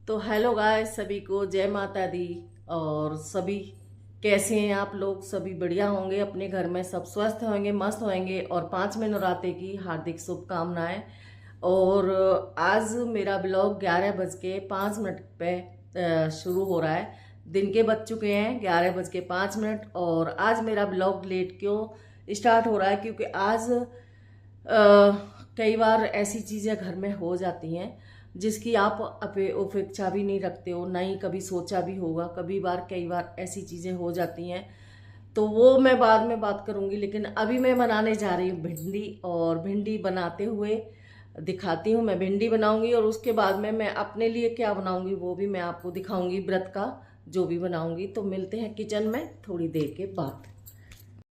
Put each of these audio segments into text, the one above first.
तो hello guys, सभी को जय माता दी। और सभी कैसे हैं आप लोग? सभी बढ़िया होंगे, अपने घर में सब स्वस्थ होंगे, मस्त होंगे। और 5वें नवरात्रे की हार्दिक शुभकामनाएं। और आज मेरा ब्लॉग 11:05 पे शुरू हो रहा है। दिन के बज चुके हैं 11:05। और आज मेरा ब्लॉग लेट क्यों स्टार्ट हो रहा है? क्योंकि आज कई बार ऐसी चीज़ें घर में हो जाती हैं जिसकी आप अपेक्षा भी नहीं रखते हो, ना ही कभी सोचा भी होगा। कई बार ऐसी चीज़ें हो जाती हैं, तो वो मैं बाद में बात करूंगी। लेकिन अभी मैं बनाने जा रही हूँ भिंडी, और भिंडी बनाते हुए दिखाती हूँ। मैं भिंडी बनाऊंगी और उसके बाद में मैं अपने लिए क्या बनाऊंगी वो भी मैं आपको दिखाऊंगी, व्रत का जो भी बनाऊंगी। तो मिलते हैं किचन में थोड़ी देर के बाद।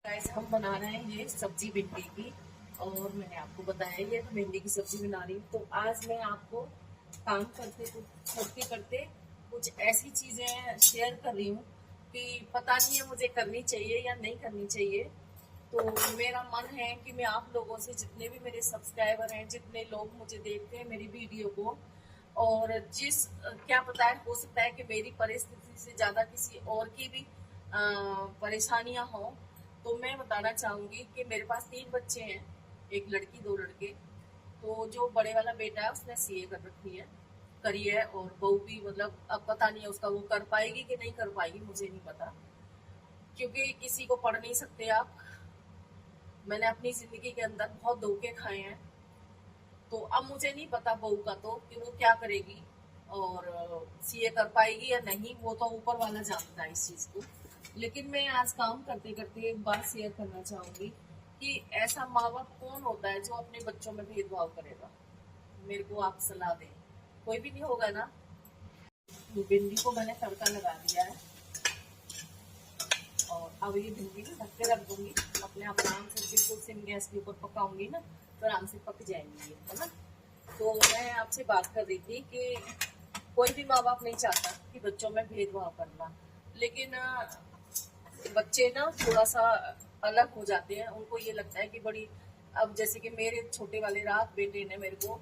गाइस, हम बना रहे हैं ये सब्जी भिंडी की। और मैंने आपको बताया ये भिंडी की सब्जी बना रही हूँ। तो आज मैं आपको काम करते करते कुछ ऐसी चीजें शेयर कर रही हूँ कि पता नहीं है मुझे करनी चाहिए या नहीं करनी चाहिए। तो मेरा मन है कि मैं आप लोगों से, जितने भी मेरे सब्सक्राइबर हैं, जितने लोग मुझे देखते हैं मेरी वीडियो को, और क्या पता है, हो सकता है कि मेरी परिस्थिति से ज्यादा किसी और की भी परेशानियां हों। तो मैं बताना चाहूंगी कि मेरे पास 3 बच्चे हैं, एक लड़की 2 लड़के। तो जो बड़े वाला बेटा है उसने सीए करी है, और बहू भी, मतलब अब पता नहीं है उसका वो कर पाएगी कि नहीं कर पाएगी, मुझे नहीं पता, क्योंकि किसी को पढ़ नहीं सकते आप। मैंने अपनी जिंदगी के अंदर बहुत धोखे खाए हैं। तो अब मुझे नहीं पता बहू का तो कि वो क्या करेगी और सीए कर पाएगी या नहीं, वो तो ऊपर वाला जानता है इस चीज को। लेकिन मैं आज काम करते करते एक बात शेयर करना चाहूंगी कि ऐसा माँ बाप कौन होता है जो अपने बच्चों में भेदभाव करेगा? मेरे को आप सलाह दें। कोई भी नहीं होगा ना। भिंडी को मैंने तड़का लगा दिया है, और अब ये भिंडी ढक के रख दूंगी। अपने आप आराम से बिल्कुल सिम गैस के ऊपर पकाऊंगी ना, तो आराम से पक जाएंगी ये, है ना। तो मैं आपसे बात कर रही थी कि कोई भी माँ बाप नहीं चाहता कि बच्चों में भेदभाव करना, लेकिन बच्चे ना थोड़ा सा अलग हो जाते हैं। उनको ये लगता है कि बड़ी, अब जैसे कि मेरे छोटे वाले रात बेटे ने मेरे को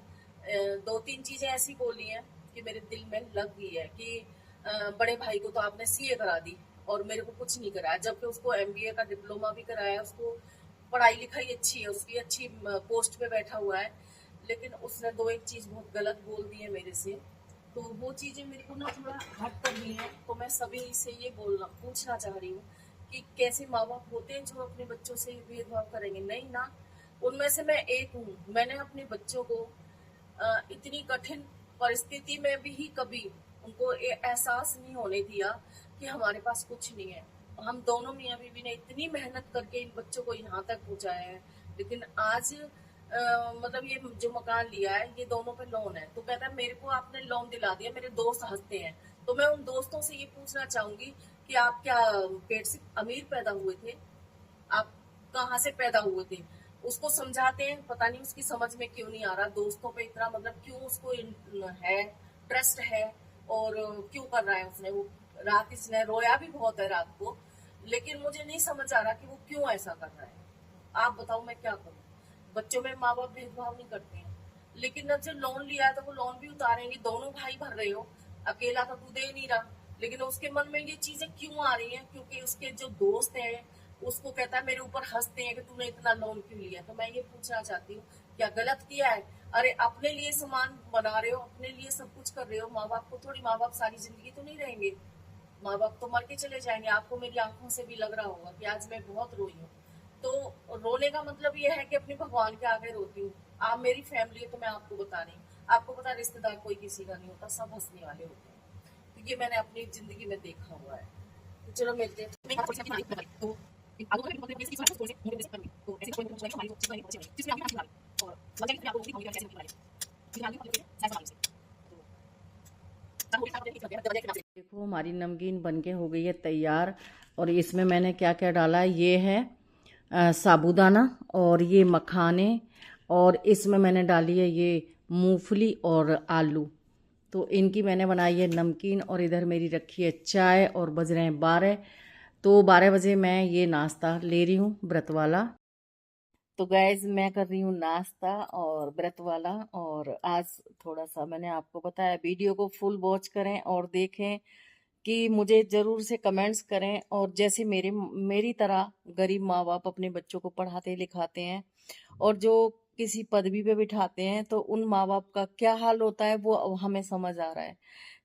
2-3 चीजें ऐसी बोली हैं कि मेरे दिल में लग गई है कि बड़े भाई को तो आपने सीए करा दी और मेरे को कुछ नहीं कराया, जबकि उसको एमबीए का डिप्लोमा भी कराया, उसको पढ़ाई लिखाई अच्छी है, उसकी अच्छी पोस्ट पे बैठा हुआ है। लेकिन उसने 2-1 चीज बहुत गलत बोल दी है मेरे से। तो वो चीजें मेरे को ना थोड़ा हट कर दी है। तो मैं सभी से ये पूछना चाह रही हूँ कि कैसे माँ बाप होते हैं जो अपने बच्चों से भेदभाव करेंगे? नहीं ना। उनमें से मैं एक हूँ। मैंने अपने बच्चों को इतनी कठिन परिस्थिति में भी कभी उनको एहसास नहीं होने दिया कि हमारे पास कुछ नहीं है। हम दोनों मियाँ बीवी ने इतनी मेहनत करके इन बच्चों को यहाँ तक पहुँचाया है। लेकिन आज मतलब ये जो मकान लिया है ये दोनों पे लोन है। तो कहता है मेरे को आपने लोन दिला दिया। मेरे दोस्त हंसते हैं। तो मैं उन दोस्तों से ये पूछना चाहूंगी कि आप क्या पेट से अमीर पैदा हुए थे? आप कहाँ से पैदा हुए थे? उसको समझाते हैं, पता नहीं उसकी समझ में क्यों नहीं आ रहा। दोस्तों पे इतना, मतलब क्यों उसको है, ट्रस्ट है, और क्यों कर रहा है उसने वो। रात इसने रोया भी बहुत है रात को, लेकिन मुझे नहीं समझ आ रहा कि वो क्यों ऐसा कर रहा है। आप बताओ मैं क्या करूं? बच्चों में माँ बाप भेदभाव नहीं करते हैं। लेकिन अब जो लोन लिया है तो वो लोन भी उतारेंगे, दोनों भाई भर रहे हो, अकेला तो तू दे नहीं रहा। लेकिन उसके मन में ये चीजें क्यों आ रही हैं? क्योंकि उसके जो दोस्त हैं उसको कहता है, मेरे ऊपर हंसते हैं कि तूने इतना लोन क्यों लिया। तो मैं ये पूछना चाहती हूँ, क्या गलत किया है? अरे अपने लिए सामान बना रहे हो, अपने लिए सब कुछ कर रहे हो। माँ बाप को थोड़ी, माँ बाप सारी जिंदगी तो नहीं रहेंगे। माँ बाप तो मर के चले जाएंगे। आपको मेरी आंखों से भी लग रहा होगा कि आज मैं बहुत रोई हूँ। तो रोने का मतलब ये है कि अपने भगवान के आगे रोती हूँ। आप मेरी फैमिली है तो मैं आपको बता रही हूँ। आपको पता, रिश्तेदार कोई किसी का नहीं होता, सब हंसने वाले होते हैं। तो ये मैंने अपनी जिंदगी में देखा हुआ है। तो चलो मिलते हैं। देखो, हमारी नमकीन बनके हो गई है तैयार। और इसमें मैंने क्या क्या डाला है, ये है साबूदाना, और ये मखाने, और इसमें मैंने डाली है ये मूंगफली और आलू। तो इनकी मैंने बनाई है नमकीन। और इधर मेरी रखी है चाय, और बज रहे हैं 12। तो 12 बजे मैं ये नाश्ता ले रही हूँ व्रत वाला। तो गैस मैं कर रही हूँ नाश्ता और व्रत वाला। और आज थोड़ा सा मैंने आपको बताया, वीडियो को फुल वॉच करें और देखें कि मुझे जरूर से कमेंट्स करें। और जैसे मेरी तरह गरीब माँ बाप अपने बच्चों को पढ़ाते लिखाते हैं और जो किसी पदवी पे बिठाते हैं, तो उन माँ बाप का क्या हाल होता है वो अब हमें समझ आ रहा है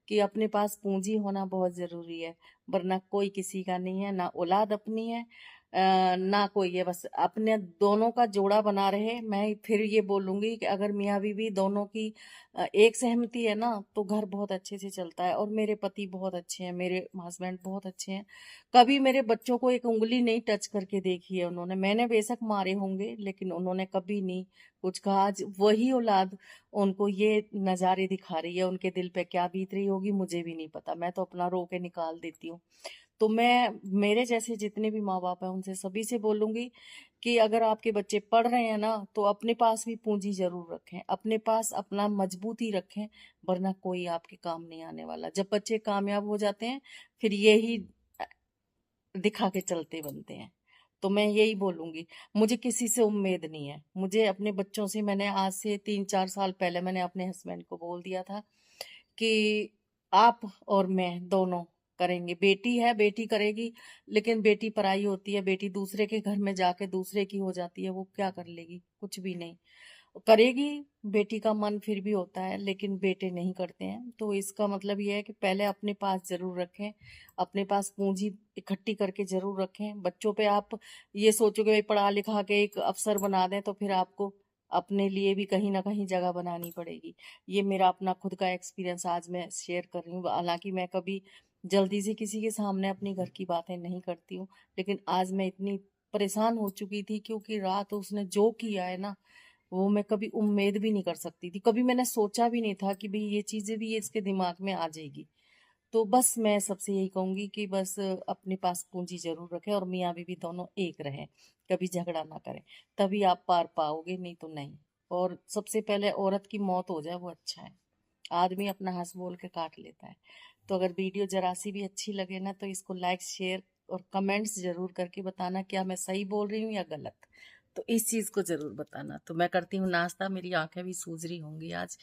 कि अपने पास पूंजी होना बहुत जरूरी है। वरना कोई किसी का नहीं है, ना औलाद अपनी है, ना कोई है, बस अपने दोनों का जोड़ा बना रहे। मैं फिर ये बोलूंगी कि अगर मियाँ बीवी दोनों की एक सहमति है ना, तो घर बहुत अच्छे से चलता है। और मेरे पति बहुत अच्छे हैं, मेरे हस्बैंड बहुत अच्छे हैं। कभी मेरे बच्चों को एक उंगली नहीं टच करके देखी है उन्होंने। मैंने बेशक मारे होंगे लेकिन उन्होंने कभी नहीं कुछ कहा। आज वही औलाद उनको ये नज़ारे दिखा रही है, उनके दिल पे क्या बीत रही होगी मुझे भी नहीं पता। मैं तो अपना रो के निकाल देती हूँ। तो मैं मेरे जैसे जितने भी माँ बाप हैं उनसे सभी से बोलूंगी कि अगर आपके बच्चे पढ़ रहे हैं ना, तो अपने पास भी पूंजी जरूर रखें, अपने पास अपना मजबूती रखें। वरना कोई आपके काम नहीं आने वाला। जब बच्चे कामयाब हो जाते हैं फिर यही दिखा के चलते बनते हैं। तो मैं यही बोलूंगी, मुझे किसी से उम्मीद नहीं है। मुझे अपने बच्चों से, मैंने आज से 3-4 साल पहले मैंने अपने हस्बैंड को बोल दिया था कि आप और मैं दोनों करेंगे। बेटी है, बेटी करेगी, लेकिन बेटी पराई होती है। बेटी दूसरे के घर में जाके दूसरे की हो जाती है, वो क्या कर लेगी? कुछ भी नहीं करेगी। बेटी का मन फिर भी होता है, लेकिन बेटे नहीं करते हैं। तो इसका मतलब यह है कि पहले अपने पास जरूर रखें, अपने पास पूंजी इकट्ठी करके जरूर रखें। बच्चों पे आप ये सोचोगे भाई पढ़ा लिखा के एक अफसर बना दें, तो फिर आपको अपने लिए भी कहीं ना कहीं जगह बनानी पड़ेगी। ये मेरा अपना खुद का एक्सपीरियंस आज मैं शेयर कर रही हूँ। हालांकि मैं कभी जल्दी से किसी के सामने अपनी घर की बातें नहीं करती हूँ, लेकिन आज मैं इतनी परेशान हो चुकी थी क्योंकि रात उसने जो किया है ना, वो मैं कभी उम्मीद भी नहीं कर सकती थी। कभी मैंने सोचा भी नहीं था कि भाई ये चीजें भी इसके दिमाग में आ जाएगी। तो बस मैं सबसे यही कहूंगी कि बस अपने पास पूंजी जरूर रखें और मियाँ बीवी दोनों एक रहें, कभी झगड़ा ना करें। तभी आप पार पाओगे, नहीं तो नहीं। और सबसे पहले औरत की मौत हो जाए वो अच्छा है। आदमी अपना हंस बोल के काट लेता है। तो अगर वीडियो जरा सी भी अच्छी लगे ना, तो इसको लाइक शेयर और कमेंट्स जरूर करके बताना क्या मैं सही बोल रही हूँ या गलत। तो इस चीज को जरूर बताना। तो मैं करती हूँ नाश्ता, मेरी आंखें भी सूज रही होंगी आज,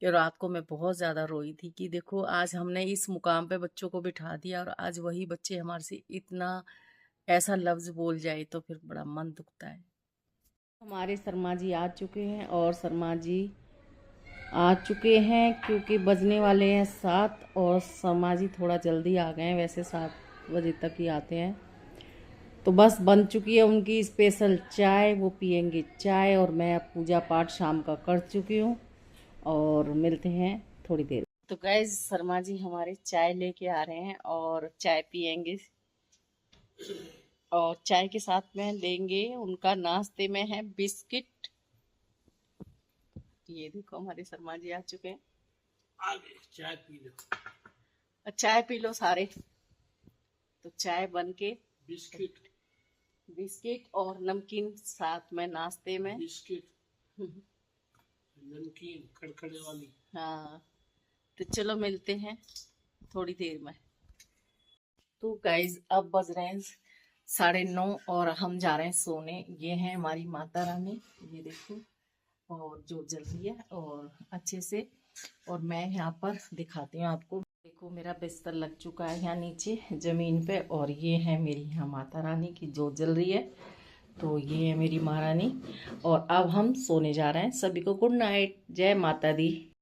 कि रात को मैं बहुत ज्यादा रोई थी कि देखो आज हमने इस मुकाम पे बच्चों को बिठा दिया और आज वही बच्चे हमारे से इतना ऐसा लफ्ज बोल जाए तो फिर बड़ा मन दुखता है। हमारे शर्मा जी आ चुके हैं और शर्मा जी आ चुके हैं क्योंकि बजने वाले हैं 7 और शर्मा जी थोड़ा जल्दी आ गए हैं, वैसे 7 बजे तक ही आते हैं। तो बस बन चुकी है उनकी स्पेशल चाय, वो पियेंगे चाय। और मैं अब पूजा पाठ शाम का कर चुकी हूँ और मिलते हैं थोड़ी देर। तो गैस शर्मा जी हमारे चाय लेके आ रहे हैं और चाय पियेंगे। और चाय के साथ में लेंगे, उनका नाश्ते में है बिस्किट। ये देखो हमारे शर्मा जी आ चुके हैं। आगे चाय पी लो, चाय पी लो सारे। तो चाय बन के बिस्किट बिस्किट और नमकीन साथ में नाश्ते में। बिस्किट नमकीन कड़कड़े वाली। हाँ, तो चलो मिलते हैं थोड़ी देर में। तो गाइज अब बज रहे हैं 9:30 और हम जा रहे हैं सोने। ये है हमारी माता रानी, ये देखो, और जो जल रही है और अच्छे से। और मैं यहाँ पर दिखाती हूँ आपको। देखो मेरा बिस्तर लग चुका है यहाँ नीचे जमीन पे, और ये है मेरी यहाँ माता रानी की जो जल रही है। तो ये है मेरी महारानी। और अब हम सोने जा रहे हैं। सभी को गुड नाइट, जय माता दी।